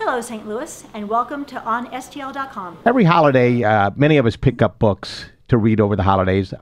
Hello, St. Louis, and welcome to OnSTL.com. Every holiday, many of us pick up books to read over the holidays.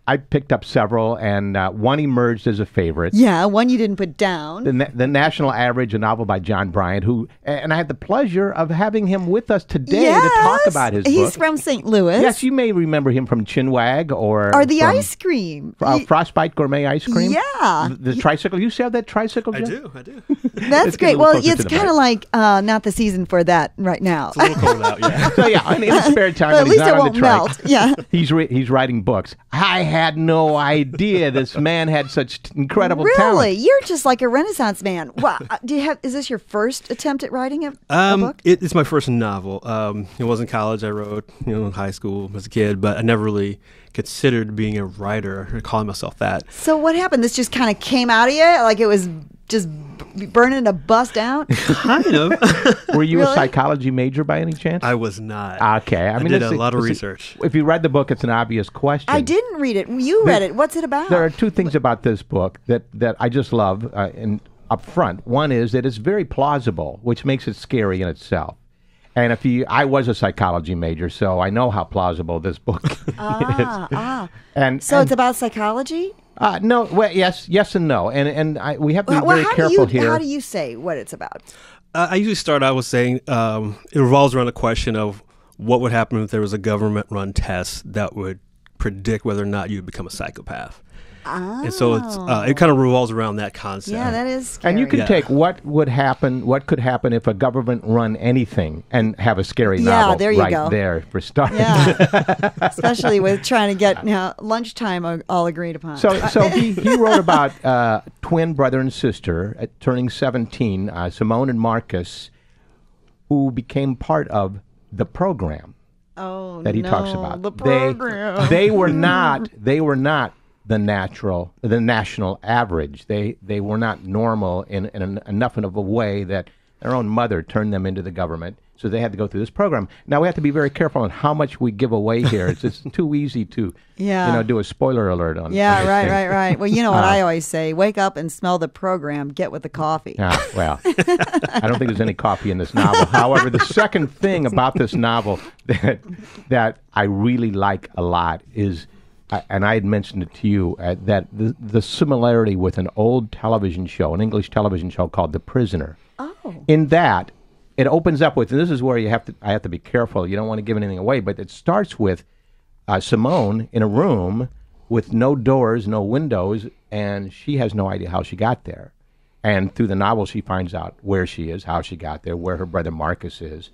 I picked up several, and one emerged as a favorite. Yeah, one you didn't put down. The National Average, a novel by John Bryant, and I had the pleasure of having him with us today to talk about his book. He's from St. Louis. Yes, you may remember him from Chinwag or the ice cream. Frostbite Gourmet Ice Cream. Yeah. The tricycle. You have that tricycle, Jim? I do. That's great. Well, it's kind of like not the season for that right now. It's a little cold out, yeah. So, yeah, in his spare time, but when he's not on the trike, melt. Yeah. he's writing books. I had no idea this man had such incredible really? talent. You're just like a Renaissance man. Wow. Is this your first attempt at writing a book? It's my first novel. It was in college. I wrote, in high school as a kid, but I never really considered being a writer or calling myself that. So what happened? This just kind of came out of you? Like it was just burning to bust out? Kind of. Were you a psychology major by any chance? I was not. Okay. I did a lot of research. If you read the book, it's an obvious question. I didn't read it. You read it. What's it about? There are two things about this book that I just love up front. One is that it's very plausible, which makes it scary in itself. And I was a psychology major, so I know how plausible this book is. It's about psychology? No, well, yes and no, and we have to be very careful here. How do you say what it's about? I usually start out with saying it revolves around the question of what would happen if there was a government-run test that would predict whether or not you'd become a psychopath. And so it kind of revolves around that concept. Yeah, that is scary. And you can take what could happen if a government run anything and have a scary novel there you right go. there for starters. Yeah, especially with trying to get lunchtime all agreed upon. So he wrote about twin brother and sister turning 17, Simone and Marcus, who became part of the program that he talks about. The program. They were not the national average. They were not normal in enough of a way that their own mother turned them into the government. So they had to go through this program. Now we have to be very careful on how much we give away here. It's too easy to do a spoiler alert on. Yeah, right. Well, you know what I always say: wake up and smell the program. Get with the coffee. Well, I don't think there's any coffee in this novel. However, the second thing about this novel that I really like a lot is. And I had mentioned it to you, that the similarity with an old television show, an English television show called The Prisoner. Oh. In that, it opens up with, and this is where I have to be careful. You don't want to give anything away, but it starts with Simone in a room with no doors, no windows, and she has no idea how she got there. And through the novel, she finds out where she is, how she got there, where her brother Marcus is.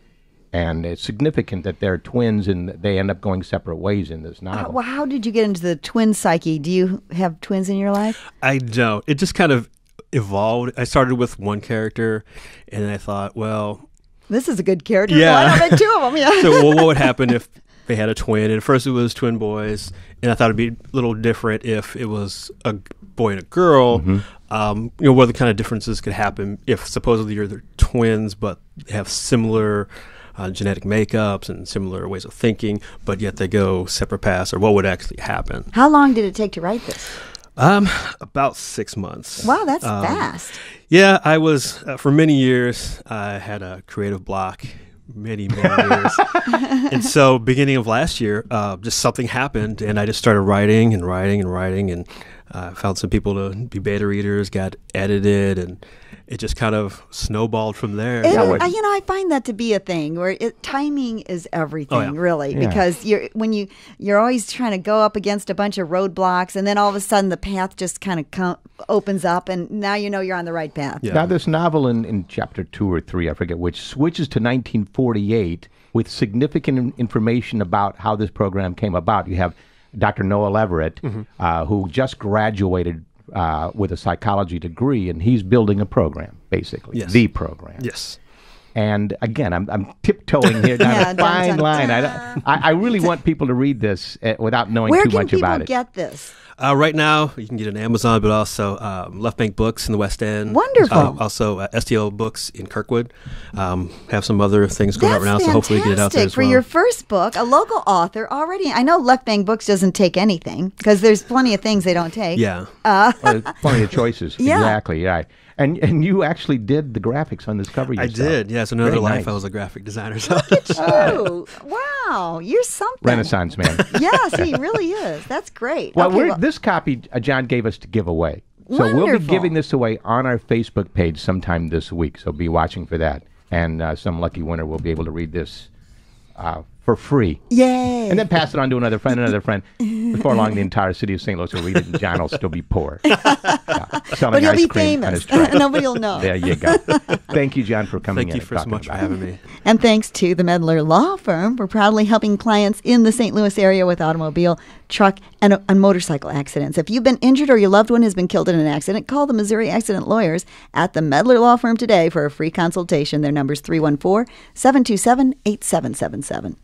And it's significant that they're twins and they end up going separate ways in this novel. Well, how did you get into the twin psyche? Do you have twins in your life? I don't. It just kind of evolved. I started with one character, and then I thought, well... This is a good character. Yeah. Why not make two of them? Yeah. So what would happen if they had a twin? And at first it was twin boys, and I thought it'd be a little different if it was a boy and a girl. Mm-hmm. What the kind of differences could happen if supposedly you're twins, but they have similar... genetic makeups and similar ways of thinking, but yet they go separate paths, or what would actually happen. How long did it take to write this? About 6 months. Wow, that's fast. Yeah, I was, for many years, I had a creative block, many years. And so beginning of last year, just something happened, and I just started writing, and found some people to be beta readers, got edited, and it just kind of snowballed from there. I find that to be a thing where timing is everything, really, because you're always trying to go up against a bunch of roadblocks, and then all of a sudden the path just kind of opens up, and now you know you're on the right path. Yeah. Now this novel in chapter 2 or 3, I forget which, switches to 1948 with significant information about how this program came about. You have Dr. Noel Everett, who just graduated with a psychology degree, and he's building a program, basically. Yes. The program. Yes. And again, I'm tiptoeing here down a fine line. I really want people to read this without knowing too much about it. Where can people get this? Right now, you can get it on Amazon, but also Left Bank Books in the West End. Wonderful. Also, STL Books in Kirkwood. Have some other things going out right now, so hopefully get it out there as well. For your first book, a local author already. I know Left Bank Books doesn't take anything because there's plenty of things they don't take. Yeah. Plenty of choices. Yeah. Exactly. Yeah. And you actually did the graphics on this cover yourself. I did. Yes, another Very life nice. I was a graphic designer. So. Oh, wow. You're something. Renaissance man. Yes, he really is. That's great. Well, Okay, this copy John gave us to give away. So we'll be Wonderful. giving this away on our Facebook page sometime this week. So be watching for that. And some lucky winner will be able to read this for free. Yay. And then pass it on to another friend. Before long, the entire city of St. Louis will read it, and John will still be poor. Selling But he'll ice be cream on his famous. truck. Nobody will know. There you go. Thank you, John, for coming Thank in you and so talking much for about having me. And thanks to the Medler Law Firm for proudly helping clients in the St. Louis area with automobile, truck, and motorcycle accidents. If you've been injured or your loved one has been killed in an accident, call the Missouri Accident Lawyers at the Medler Law Firm today for a free consultation. Their number is 314-727-8777.